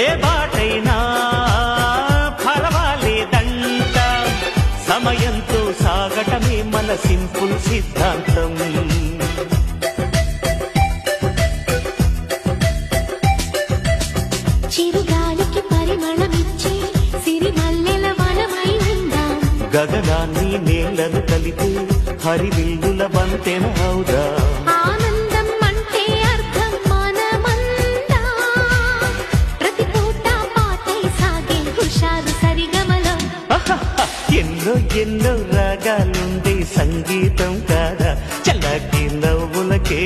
ఏ బాటైనా పర్వాలేదంట, సమయంతో సాగటమే మన సింపుల్ సిద్ధాంతం. చిరుగాలికి పరిమళమిచ్చే సిరిమల్లెల వనమై ఉందాం, గగనాన్ని నేలను కలిపే హరివిల్లుల వంతెన అవుదా. ఆనందం అంటే అర్థం మనమందా, ప్రతి పూట పాటై సాగే హుషారు సరిగమలో. ఎన్నో ఎన్నో రాగాలుండే సంగీతం కాదా, చల్లకి నవ్వులకే